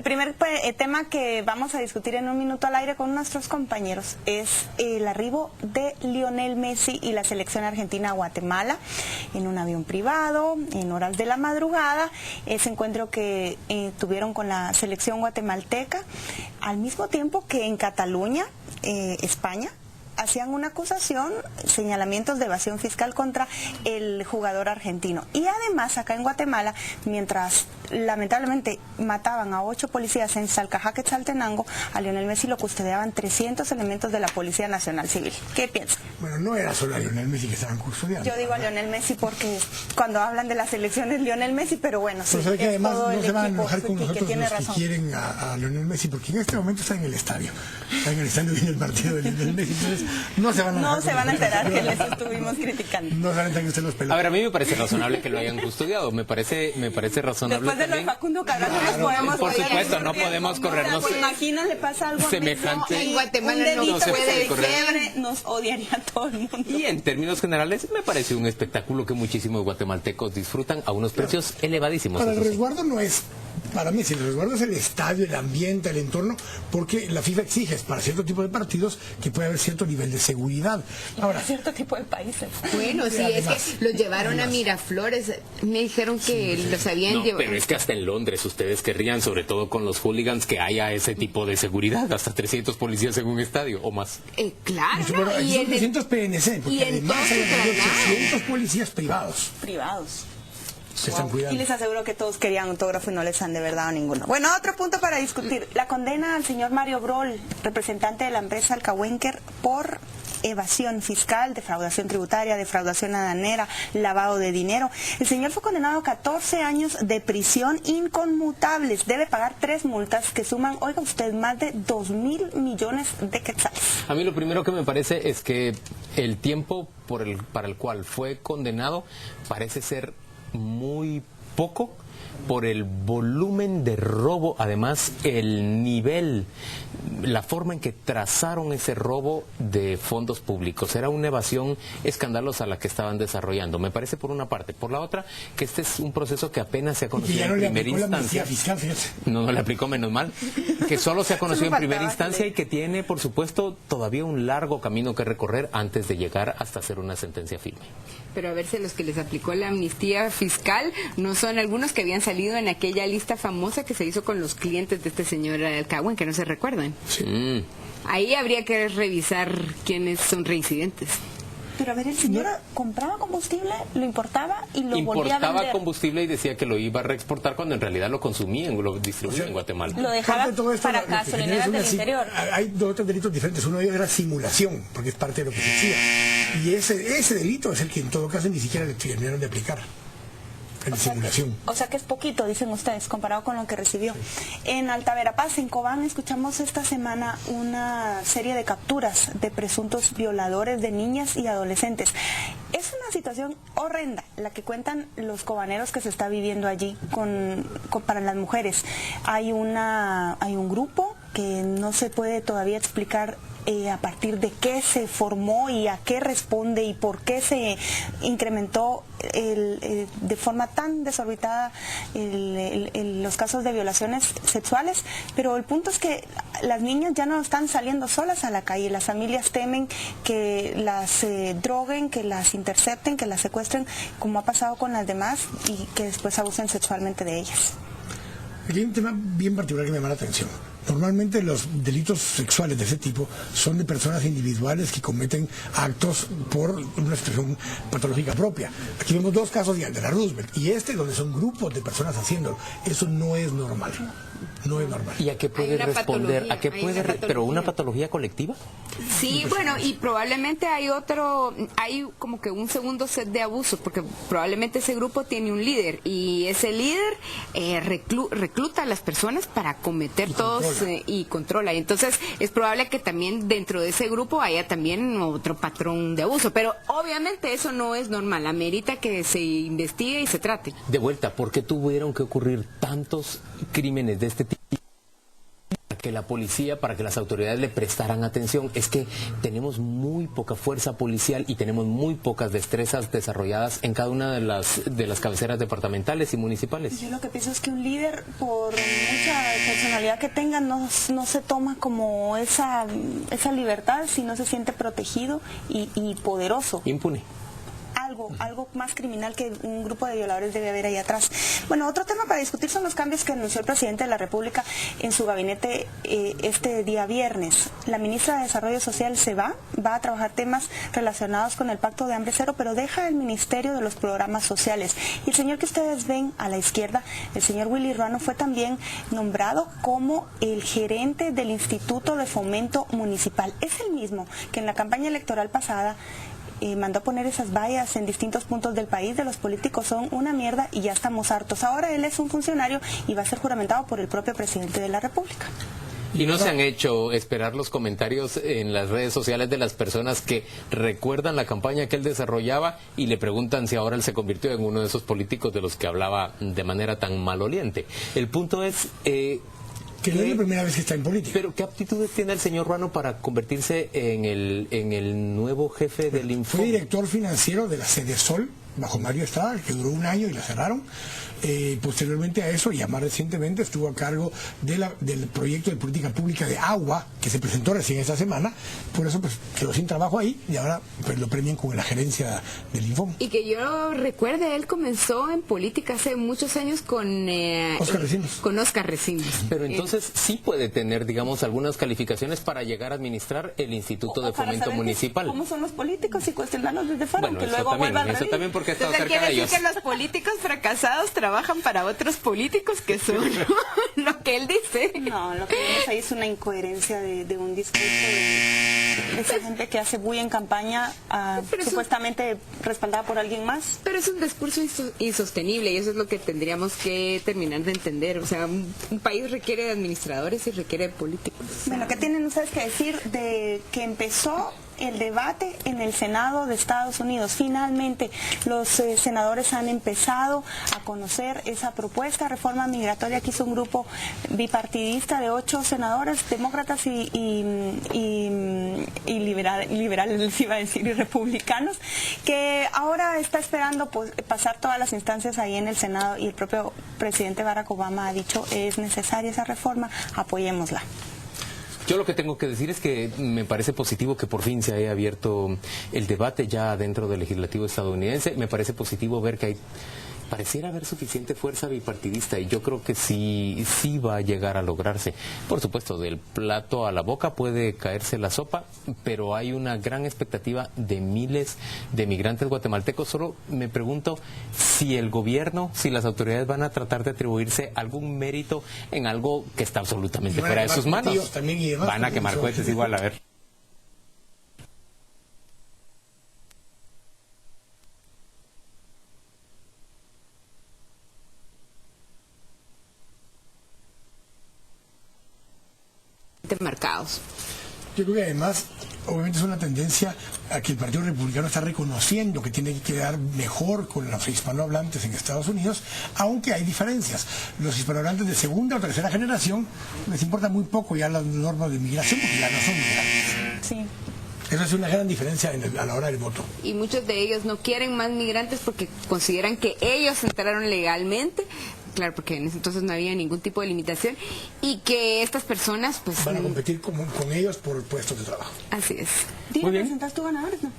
primer tema que vamos a discutir en un minuto al aire con nuestros compañeros es el arribo de Lionel Messi y la selección argentina a Guatemala en un avión privado, en horas de la madrugada. Ese encuentro que tuvieron con la selección guatemalteca, al mismo tiempo que en Cataluña, España, hacían una acusación, señalamientos de evasión fiscal contra el jugador argentino. Y además acá en Guatemala, mientras lamentablemente mataban a 8 policías en Salcajá-Quetzaltenango, a Lionel Messi lo custodiaban 300 elementos de la Policía Nacional Civil. ¿Qué piensa? Bueno, no era solo a Lionel Messi que estaban custodiando. Yo digo a Lionel Messi porque cuando hablan de las elecciones Lionel Messi, pero bueno, sí, pero que además todo no el se van a equipo enojar con nosotros tiene los razón. que quieren a Lionel Messi, porque en este momento está en el estadio. Está en el estadio viendo el partido de Lionel Messi, entonces no se van a enojar. No se van a enterar que les estuvimos criticando. No se van a enterar que usted los peló. A ver, a mí me parece razonable que lo hayan custodiado. Me parece razonable. Después de lo de Facundo Cabral, no nos podemos por supuesto, no podemos corrernos. Imagina, le pasa algo semejante. a En Guatemala no se puede correr. Nos odiaría todo el mundo. Y en términos generales, me parece un espectáculo que muchísimos guatemaltecos disfrutan a unos precios elevadísimos. Para el resguardo no es, para mí, si el resguardo es el estadio, el ambiente, el entorno, porque la FIFA exige para cierto tipo de partidos que puede haber cierto nivel de seguridad. Ahora, cierto tipo de países. Bueno, sí, además, es que los llevaron a Miraflores, me dijeron que los habían llevado. Pero es que hasta en Londres ustedes querrían, sobre todo con los hooligans, que haya ese tipo de seguridad, hasta 300 policías en un estadio o más. Claro, bueno, aquí son 300 PNC, porque además hay 800 policías privados. Se están cuidando. Y les aseguro que todos querían autógrafo y no les han de verdad ninguno. Bueno, otro punto para discutir. La condena al señor Mario Brol, representante de la empresa Alcahuenker, por evasión fiscal, defraudación tributaria, defraudación aduanera, lavado de dinero. El señor fue condenado a 14 años de prisión inconmutables. Debe pagar 3 multas que suman, oiga usted, más de 2.000 millones de quetzales. A mí lo primero que me parece es que el tiempo para el cual fue condenado parece ser muy poco por el volumen de robo, además el nivel, la forma en que trazaron ese robo de fondos públicos. Era una evasión escandalosa la que estaban desarrollando. Me parece por una parte. Por la otra, que este es un proceso que apenas se ha conocido en primera instancia. No le aplicó, menos mal. Que solo se ha conocido en primera instancia y que tiene, por supuesto, todavía un largo camino que recorrer antes de llegar hasta hacer una sentencia firme. Pero a ver si los que les aplicó la amnistía fiscal no son algunos que habían salido en aquella lista famosa que se hizo con los clientes de este señor Alcagüen, que no se recuerdan. Sí. Ahí habría que revisar quiénes son reincidentes. Pero a ver, el señor compraba combustible, lo importaba y lo volvía a vender. Importaba combustible y decía que lo iba a reexportar cuando en realidad lo consumían, lo distribuían en Guatemala. Lo dejaba para gasolineras del interior. Hay 2 o 3 delitos diferentes. Uno de ellos era simulación, porque es parte de lo que se hacía. Y ese delito es el que en todo caso ni siquiera le terminaron de aplicar. Simulación. O sea que es poquito, dicen ustedes, comparado con lo que recibió. En Alta Verapaz, en Cobán, escuchamos esta semana una serie de capturas de presuntos violadores de niñas y adolescentes. Es una situación horrenda la que cuentan los cobaneros que se está viviendo allí para las mujeres. Hay un grupo que no se puede todavía explicar a partir de qué se formó y a qué responde y por qué se incrementó de forma tan desorbitada los casos de violaciones sexuales, pero el punto es que las niñas ya no están saliendo solas a la calle, las familias temen que las droguen, que las intercepten, que las secuestren, como ha pasado con las demás, y que después abusen sexualmente de ellas. Aquí hay un tema bien particular que me llama la atención. Normalmente los delitos sexuales de ese tipo son de personas individuales que cometen actos por una situación patológica propia. Aquí vemos 2 casos de la Roosevelt y donde son grupos de personas haciéndolo. Eso no es normal. No es normal. ¿Y a qué puede responder? ¿A qué puede pero una patología colectiva? Sí, bueno, y probablemente hay como que un segundo set de abusos, porque probablemente ese grupo tiene un líder y ese líder recluta a las personas para cometer y controla. Y entonces es probable que también dentro de ese grupo haya también otro patrón de abuso, pero obviamente eso no es normal, amerita que se investigue y se trate. De vuelta, ¿por qué tuvieron que ocurrir tantos crímenes de este tipo que la policía, para que las autoridades le prestaran atención, es que tenemos muy poca fuerza policial y tenemos muy pocas destrezas desarrolladas en cada una de las cabeceras departamentales y municipales. Yo lo que pienso es que un líder, por mucha personalidad que tenga, no se toma como esa libertad si no se siente protegido y poderoso. Impune. Algo más criminal que un grupo de violadores debe haber ahí atrás. Bueno, otro tema para discutir son los cambios que anunció el presidente de la República en su gabinete este día viernes. La ministra de Desarrollo Social se va a trabajar temas relacionados con el Pacto de Hambre Cero, pero deja el Ministerio de los Programas Sociales. Y el señor que ustedes ven a la izquierda, el señor Willy Ruano, fue también nombrado como el gerente del Instituto de Fomento Municipal. Es el mismo que en la campaña electoral pasada mandó a poner esas vallas en distintos puntos del país de los políticos son una mierda y ya estamos hartos. Ahora él es un funcionario y va a ser juramentado por el propio presidente de la República. Y no se han hecho esperar los comentarios en las redes sociales de las personas que recuerdan la campaña que él desarrollaba y le preguntan si ahora él se convirtió en uno de esos políticos de los que hablaba de manera tan maloliente. El punto es... que no es la primera vez que está en política. Pero ¿qué aptitudes tiene el señor Ruano para convertirse en el nuevo jefe del Infom? Fue director financiero de la Sede Sol, bajo Mario Estrada, que duró un año y la cerraron. Posteriormente a eso, y más recientemente, estuvo a cargo del proyecto de política pública de agua, que se presentó recién esta semana. Por eso pues quedó sin trabajo ahí y ahora pues lo premian con la gerencia del Infom. Y que yo recuerde, él comenzó en política hace muchos años con Óscar Recinos. Pero entonces sí puede tener, digamos, algunas calificaciones para llegar a administrar el Instituto de Fomento Municipal. ¿Cómo son los políticos y cuestionarlos desde fuera? Bueno, que eso luego también, eso también porque ha estado cerca de ellos. Decir que los políticos fracasados trabajan para otros políticos que son lo que él dice. No, lo que vemos ahí es una incoherencia de un discurso de esa gente que hace bulla en campaña, supuestamente respaldada por alguien más. Pero es un discurso insostenible y eso es lo que tendríamos que terminar de entender. O sea, un país requiere de administradores y requiere de políticos. Bueno, ¿qué tienen ustedes que decir de que empezó el debate en el Senado de Estados Unidos? Finalmente los senadores han empezado a conocer esa propuesta de reforma migratoria que hizo un grupo bipartidista de 8 senadores, demócratas y liberales, les iba a decir, y republicanos, que ahora está esperando pasar todas las instancias ahí en el Senado, y el propio presidente Barack Obama ha dicho es necesaria esa reforma, apoyémosla. Yo lo que tengo que decir es que me parece positivo que por fin se haya abierto el debate ya dentro del legislativo estadounidense. Me parece positivo ver que pareciera haber suficiente fuerza bipartidista y yo creo que sí va a llegar a lograrse. Por supuesto, del plato a la boca puede caerse la sopa, pero hay una gran expectativa de miles de migrantes guatemaltecos. Solo me pregunto si el gobierno, si las autoridades van a tratar de atribuirse algún mérito en algo que está absolutamente fuera de sus manos. Van a quemar cohetes igual, a ver. Marcados. Yo creo que además, obviamente es una tendencia a que el Partido Republicano está reconociendo que tiene que quedar mejor con los hispanohablantes en Estados Unidos, aunque hay diferencias. Los hispanohablantes de segunda o tercera generación les importa muy poco ya las normas de migración porque ya no son migrantes. Sí. Eso es una gran diferencia a la hora del voto. Y muchos de ellos no quieren más migrantes porque consideran que ellos entraron legalmente. Claro, porque en ese entonces no había ningún tipo de limitación y que estas personas pues van a competir con ellos por puestos de trabajo. Así es. ¿Presentas tus ganadores, no?